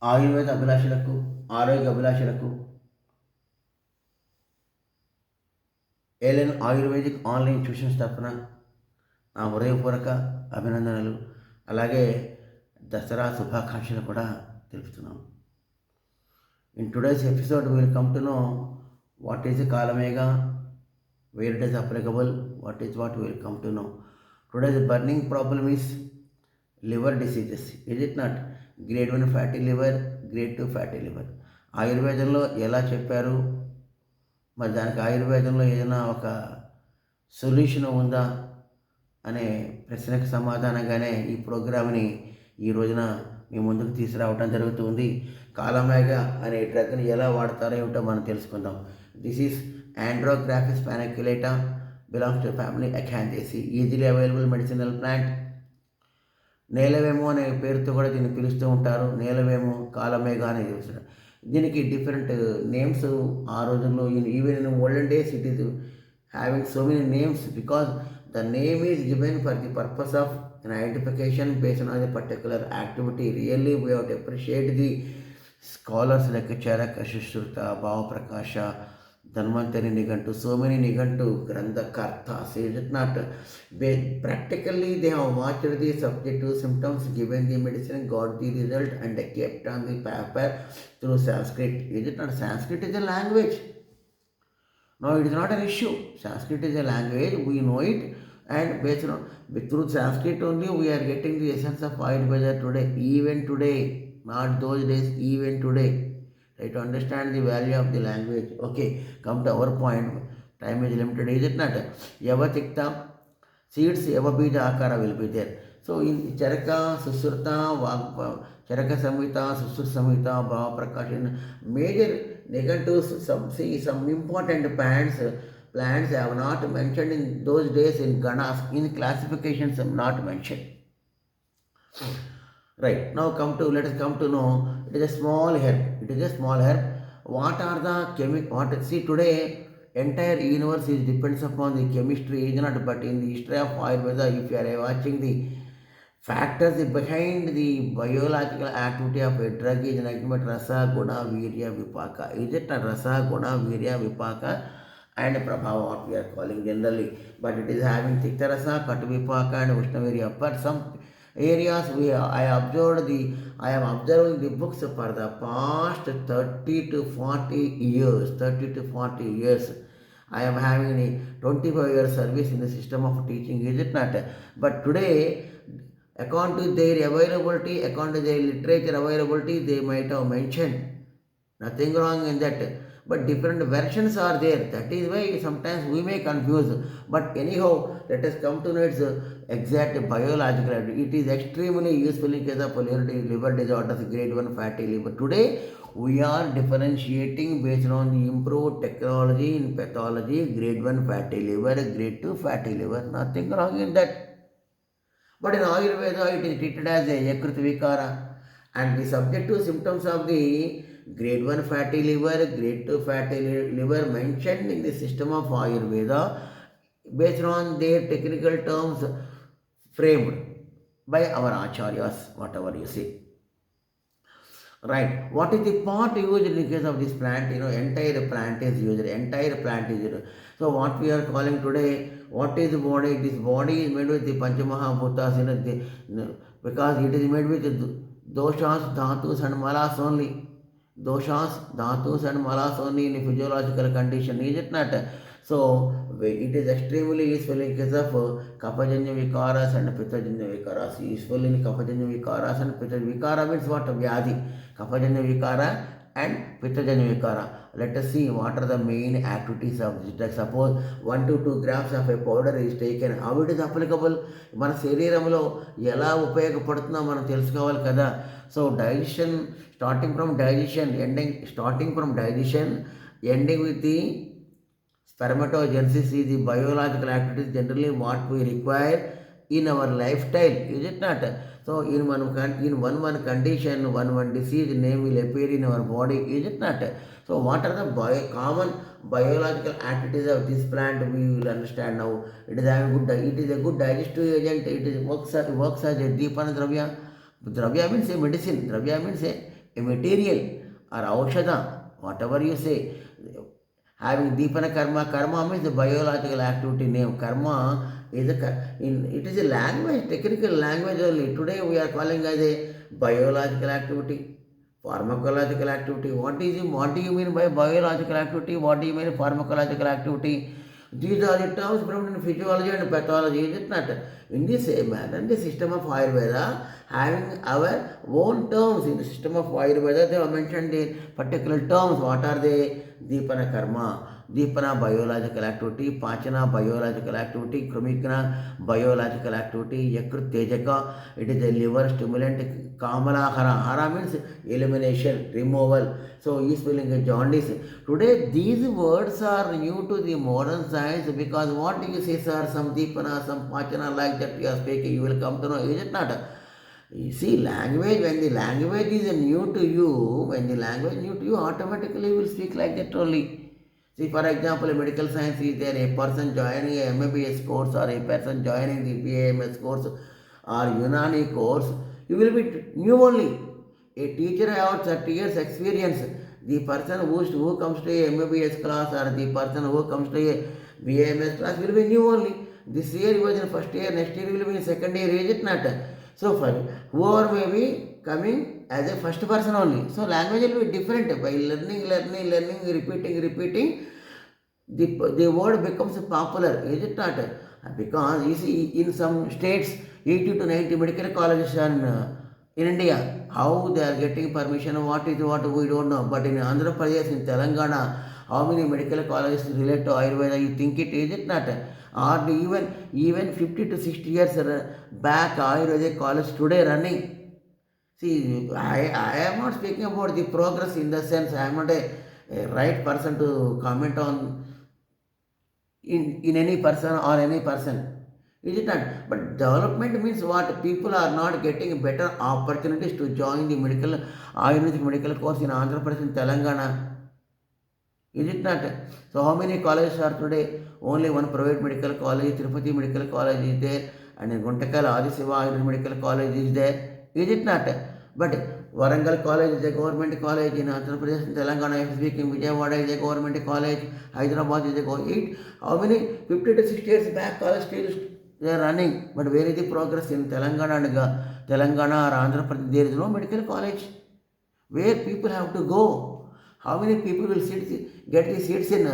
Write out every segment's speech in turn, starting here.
ఆయుర్వేద అభిలాషులకు, ఆరోగ్య అభిలాషులకు ఏలెన్ ఆయుర్వేదిక్ ఆన్లైన్ ట్యూషన్స్ తరఫున నా హృదయపూర్వక అభినందనలు, అలాగే దసరా శుభాకాంక్షలు కూడా తెలుపుతున్నాం. In today's episode will come to know what is కాలమేఘ, where it is applicable, what is what we will come to know. Today's burning problem is liver diseases. Is it not? Grade 1 fatty liver, grade 2 fatty liver. ఆయుర్వేదంలో ఎలా చెప్పారు, మరి దానికి ఆయుర్వేదంలో ఏదైనా ఒక solution ఉందా అనే ప్రశ్నకు సమాధానంగానే ఈ ప్రోగ్రామ్ని ఈ రోజున మీ ముందుకు తీసుకురావడం జరుగుతుంది. కాలమేఘ అనే డ్రగ్ని ఎలా వాడతారో ఏమిటో మనం తెలుసుకుందాం. This is Andrographis paniculata, belongs to family Acanthaceae, easily available medicinal plant. నేలవేము అనే పేరుతో కూడా దీన్ని పిలుస్తూ ఉంటారు. నేలవేము, కాలమేఘ అనేది చూస్తారు. దీనికి డిఫరెంట్ నేమ్స్ ఆ రోజుల్లో, even in olden days it is having so many names because the name is given for the purpose of an identification based on a particular activity. Really we have to appreciate the scholars like Charaka, Shushruta, Bhava Prakasha, Dhanvantari Nigantu, so many Nigantu, Granthakarta. Is it not? Practically they have watched the subjective symptoms, given the medicine, got the result and kept on the paper through Sanskrit. Is it not? Sanskrit is a language. No, it is not an issue. Sanskrit is a language, we know it, and based on through Sanskrit only we are getting the essence of Ayurveda today, even today, not those days, even today. Try to understand the value of the language. Okay, come to our point. Time is limited, is it not? Yava tikta, seeds, yava bija akara will be there. So in Charaka, Susruta, Charaka Samhita, Susur Samhita, Bhava Prakashan, major negatives, some important plants have not mentioned in those days in Ganas, in classifications have not mentioned. Right, now let us come to know, it is a small herb. It is a small herb. What are the see today, entire universe is depends upon the chemistry, is not, but in the history of Ayurveda, if you are watching the factors behind the biological activity of a drug is nothing but rasa, guna, virya, vipaka. Is it a rasa, guna, virya, vipaka and prabhava, what we are calling generally? But it is having tikta rasa, kata vipaka and ushna virya. But some areas I am observing the books for the past 30 to 40 years. I am having a 25 years service in the system of teaching, is it not? But today, according to their availability, according to their literature availability, they might have mentioned nothing wrong in that, but different versions are there. That is why sometimes we may confuse. But anyhow, let us come to know its exact biological activity. It is extremely useful in case of liver disorders, grade 1 fatty liver. Today we are differentiating based on the improved technology in pathology, grade 1 fatty liver, grade 2 fatty liver. Nothing wrong in that. But in Ayurveda, it is treated as a Yakrit Vikara, and the subjective symptoms of the grade 1 fatty liver, grade 2 fatty liver mentioned in the system of Ayurveda based on their technical terms framed by our acharyas, whatever you say. Right, what is the part used in the case of this plant? Entire plant is used. So what we are calling today, what is the body? This body is made with the Panchamahabhutas, because it is made with doshas, dhatus and malas only. Doshas, dhatus and malas only in a physiological condition, is it not? So it is extremely useful in case of Kapajanya Vikaras and Pitajanya Vikaras. Useful in Kapajanya Vikaras and Pitajanya Vikara means what? Vyadhi. Kapajanya Vikara and Pitajanya Vikara. Let us see what are the main activities of this drug. Suppose 1 to 2 grams of a powder is taken. How it is applicable? మన శరీరంలో ఎలా ఉపయోగపడుతుందో మనం తెలుసుకోవాలి కదా. So digestion, starting from digestion, ending with the spermatogenesis is the biological activities generally what we require in our lifestyle, is it not? So in one condition, one disease name will appear in our body, is it not? So what are the common biological activities of this plant? We will understand now. It is a good digestive agent. It works as a Deepana Dravya. Dravya means a medicine. Dravya means a a material or aushadha, whatever you say. Having deepana karma means the biological activity name. Karma is it is a language, technical language only. Today we are calling as a biological activity, pharmacological activity. What do you mean by biological activity? What do you mean pharmacological activity? These are the terms from physiology and pathology, is it not? In the same manner, in the system of Ayurveda, having our own terms in the system of Ayurveda, they have mentioned the particular terms. What are they? Deepana karma, Deepana biological activity, Pachana biological activity, Krumikna biological activity, Yakrit Tejaka, it is a liver stimulant, Kamala Hara, Hara means elimination, removal. So, he is feeling a jaundice. Today, these words are new to the modern science because what do you say, sir? Some Deepana, some Pachana like that you are speaking, you will come to know, is it not? You see, language, when the language is new to you, automatically you will speak like that only. See, for example, medical science is there, a person joining a MBBS course or a person joining the BAMS course or Unani course, you will be new only. A teacher has 30 years experience. The person who comes to a MBBS class or the person who comes to a BAMS class will be new only. This year he was in first year, next year he will be in second year, is it not? So, for whoever may be coming as a first person only. So, language will be different. By learning, repeating, the word becomes popular, is it not? Because you see, in some states, 80 to 90 medical colleges are in India. How they are getting permission, what we don't know. But in Andhra Pradesh, in Telangana, how many medical colleges relate to Ayurveda? You think it, is it not? Or even 50 to 60 years back, Ayurvedic college today running. See, I am not speaking about the progress in the sense I am not a right person to comment on in any person or any person. Is it not? But development means what? People are not getting better opportunities to join the Ayurvedic medical course in Andhra Pradesh and Telangana. Is it not? So how many colleges are today? Only one private medical college, Tirupati Medical College is there, and in Guntakal Adisiva Ayurvedic Medical College is there. Is it not? But Warangal College is a government college in Andhra Pradesh and Telangana. If speaking, Vijayawada is a government college, Hyderabad is a government. How many 50 to 60 years back college still they are running? But where is the progress in Telangana or Andhra Pradesh? There is no medical college where people have to go. How many people will get the seats in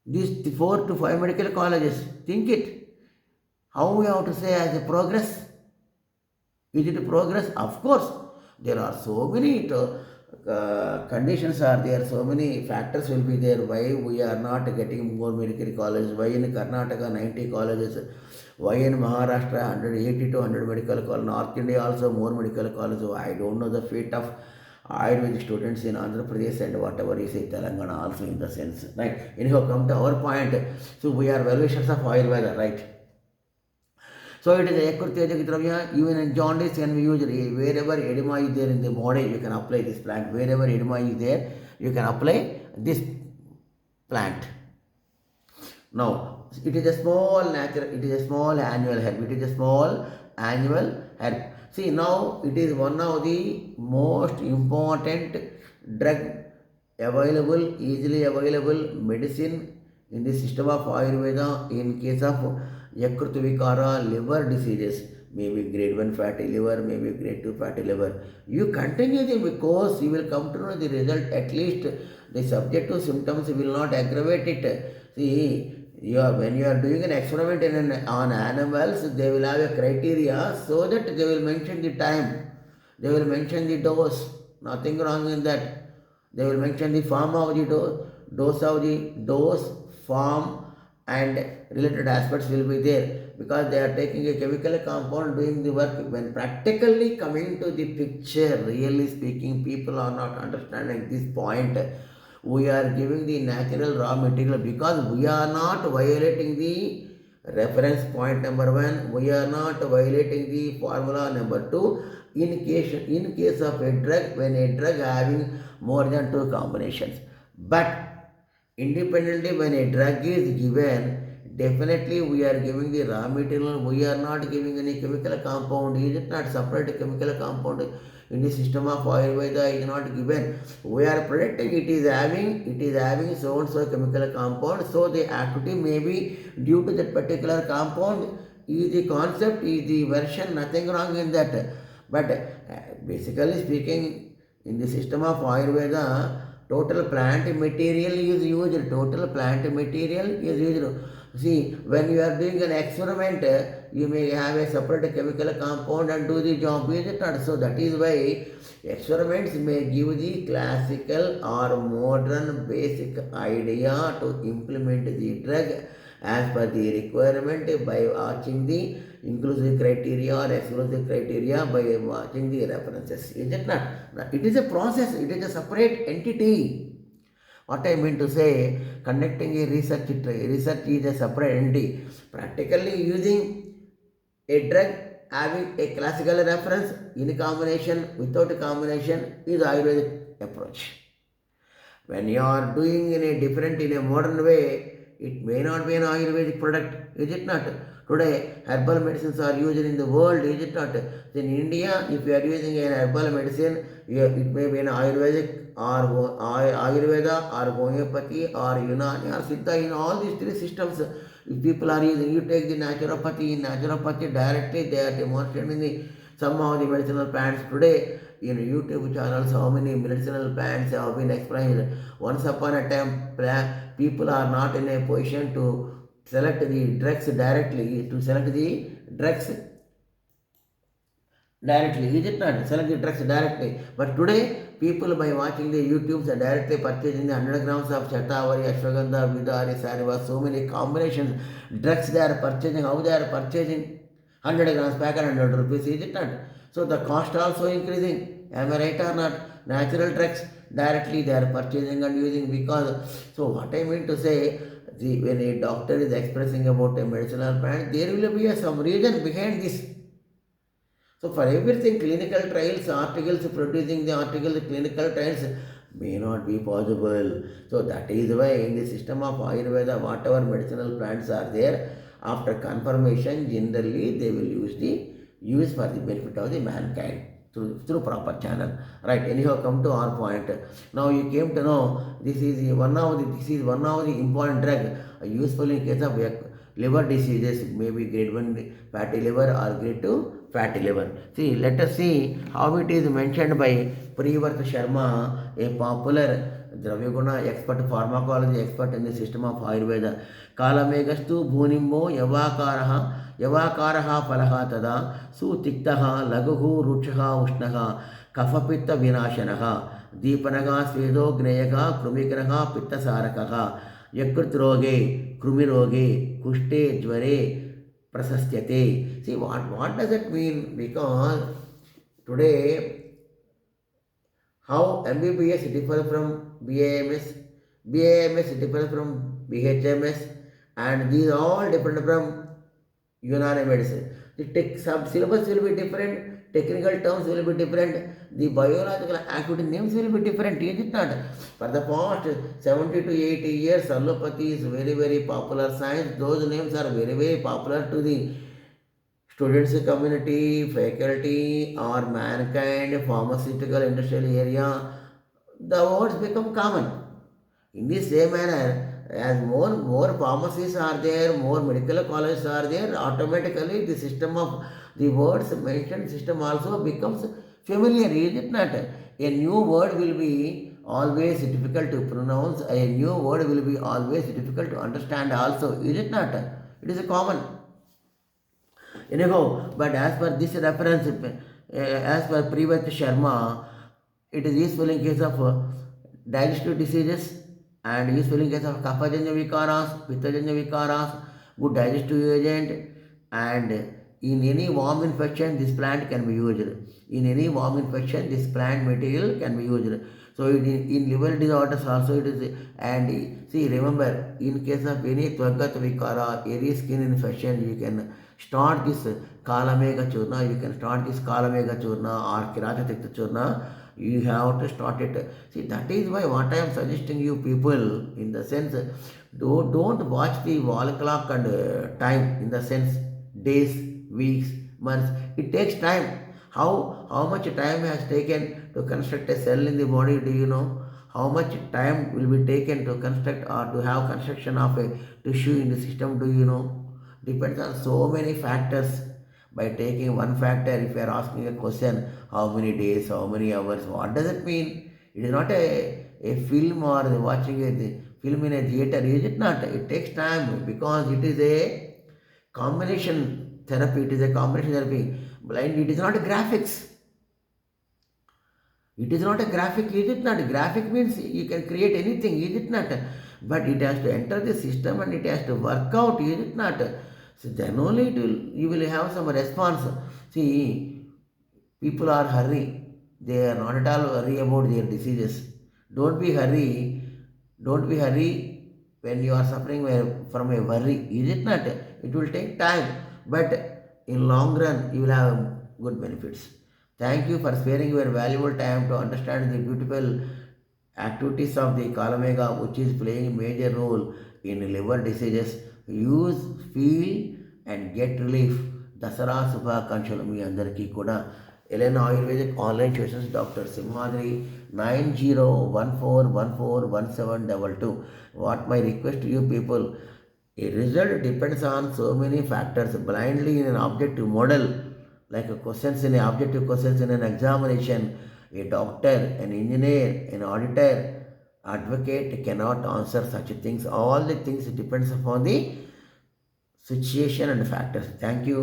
these 4 to 5 medical colleges? Think it. How we have to say as a progress? Is it a progress? Of course. There are so many conditions are there, so many factors will be there. Why we are not getting more medical colleges? Why in Karnataka 90 colleges? Why in Maharashtra 180 to 100 medical colleges? North India also more medical colleges. I don't know the fate of Ayurvedic students in Andhra Pradesh and whatever you say, Telangana also in the sense, right? Anyhow, come to our point. So we are well-wishers of Ayurveda, right? So it is a Yakurt Dravya, even in jaundice can be used wherever edema is there in the body, you can apply this plant. Wherever edema is there, you can apply this plant. Now, it is a small annual herb. It is a small annual herb. See, now it is one of the most important drug available, easily available medicine in the system of Ayurveda in case of Yakruta Vikara liver diseases, maybe grade 1 fatty liver, maybe grade 2 fatty liver. You continue the course, you will come to know the result. At least the subjective symptoms will not aggravate it. See, when you are doing an experiment on animals, they will have a criteria so that they will mention the time, they will mention the dose, nothing wrong in that. They will mention the form of the dose, form, and related aspects will be there because they are taking a chemical compound doing the work. When practically coming to the picture, really speaking, people are not understanding this point. We are giving the natural raw material because we are not violating the reference point number 1. We are not violating the formula number 2. In case of a drug, when a drug having more than 2 combinations. But independently, when a drug is given, definitely we are giving the raw material. We are not giving any chemical compound. Is it not separate chemical compound? in the system of Ayurveda is not given. We are predicting it is having so and so chemical compound, so the activity may be due to that particular compound. Is the concept, is the version, nothing wrong in that. But basically speaking, in the system of Ayurveda, total plant material is used. Total plant material is used. See, when you are doing an experiment, you may have a separate chemical compound and do the job, is it not? So that is why experiments may give the classical or modern basic idea to implement the drug as per the requirement by watching the inclusive criteria or exclusive criteria by watching the references. Is it not? It is a process, it is a separate entity. What I mean to say, conducting a research is a separate entity. Practically using a drug having a classical reference in combination, without a combination is Ayurvedic approach. When you are doing in a modern way, it may not be an Ayurvedic product, is it not? Today, herbal medicines are used in the world, is it not? In India, if you are using an herbal medicine, it may be an Ayurvedic or Ayurveda or homeopathy or Unani or Siddha. In all these three systems, if people are using, you take the naturopathy. In naturopathy, directly they are demonstrating some of the medicinal plants. Today, in YouTube channels, how many medicinal plants have been explained. Once upon a time, people are not in a position to select the drugs directly, is it not? Select the drugs directly. But today, people by watching the YouTubes are directly purchasing the 100 grams of Shatavari, Ashwagandha, Vidari, Sariva, so many combinations, drugs they are purchasing. How they are purchasing? 100 grams packet, 100 rupees, is it not? So the cost also increasing. Am I right or not? Natural drugs directly they are purchasing and using because. So what I mean to say, when a doctor is expressing about a medicinal plant, there will be some reason behind this. So for everything, clinical trials, articles, producing the articles, clinical trials may not be possible. So that is why in the system of Ayurveda, whatever medicinal plants are there, after confirmation, generally they will use for the benefit of the mankind through proper channel. Right. Anyhow, come to our point. Now you came to know this is one of the important drug useful in case of liver diseases, maybe grade 1 fatty liver or grade 2 fatty liver. See, let us see how it is mentioned by Privarth Sharma, a popular Dravyaguna expert, pharmacology expert in the system of Ayurveda. Kalameghastu bhunimbo yavakaraha falaha tada sutiktaha laguhu ruchaha ushnaha kafapitta vinashanaha दीपनगा स्वेदो ज्ञेयगा कृमिग्रह पित्तसारकः यकृतरोगे कृमिरोगे कुष्ठे ज्वरे prasasthate. See, what does it mean? Because today, how MBBS differs from BAMS, BAMS differs from BHMS, and these all different from Unani medicine. The syllabus will be different, technical terms will be different, the biological activity names will be different, is it not? For the past 70 to 80 years, allopathy is very, very popular science. Those names are very, very popular to the students community, faculty, or mankind, pharmaceutical industrial area. The words become common. In the same manner, as more pharmacies are there, more medical colleges are there, automatically the system of the words mentioned system also becomes familiar, is it not? A new word will be always difficult to pronounce, a new word will be always difficult to understand also, is it not? It is a common. Anyhow, but as per this reference, as per Privat Sharma, it is useful in case of digestive diseases and useful in case of kaphajanya vikaras, pittajanya vikaras, good digestive agent, and in any warm infection this plant can be used. In any warm infection this plant material can be used. So in liver disorders also it is, and see, remember, in case of any tvagat vikara, any skin infection, you can start this Kalamegha Churna, or Kiratatikta Churna, you have to start it. See, that is why what I am suggesting you people, in the sense, don't watch the wall clock and time, in the sense days, weeks, months. It takes time. How much time has taken to construct a cell in the body? Do you know? How much time will be taken to construct or to have construction of a tissue in the system? Do you know? Depends on so many factors. By taking one factor, if you are asking a question, how many days, how many hours, what does it mean? It is not a film or watching a film in a theater, is it not? It takes time because it is a combination therapy. It is a combination therapy. Blind, it is not a graphics. It is not a graphic, is it not? Graphic means you can create anything, is it not? But it has to enter the system and it has to work out, is it not? So then only you will have some response. See, people are hurry. They are not at all worry about their diseases. Don't be hurry. Don't be hurry when you are suffering from a worry. Is it not? It will take time, but in long run you will have good benefits. Thank you for sparing your valuable time to understand the beautiful activities of the Kalamegha, which is playing a major role in liver diseases. Use, feel, and get relief. Dasara శుభాకాంక్షలు మీ అందరికీ కూడా. LN ayurvedic online tuitions doctor Simhadri 9014141722. What my request to you people, a result depends on so many factors. Blindly in an objective model, like questions in a objective questions in an examination, a doctor, an engineer, an auditor, advocate cannot answer such things. All the things depends upon the situation and factors. Thank you.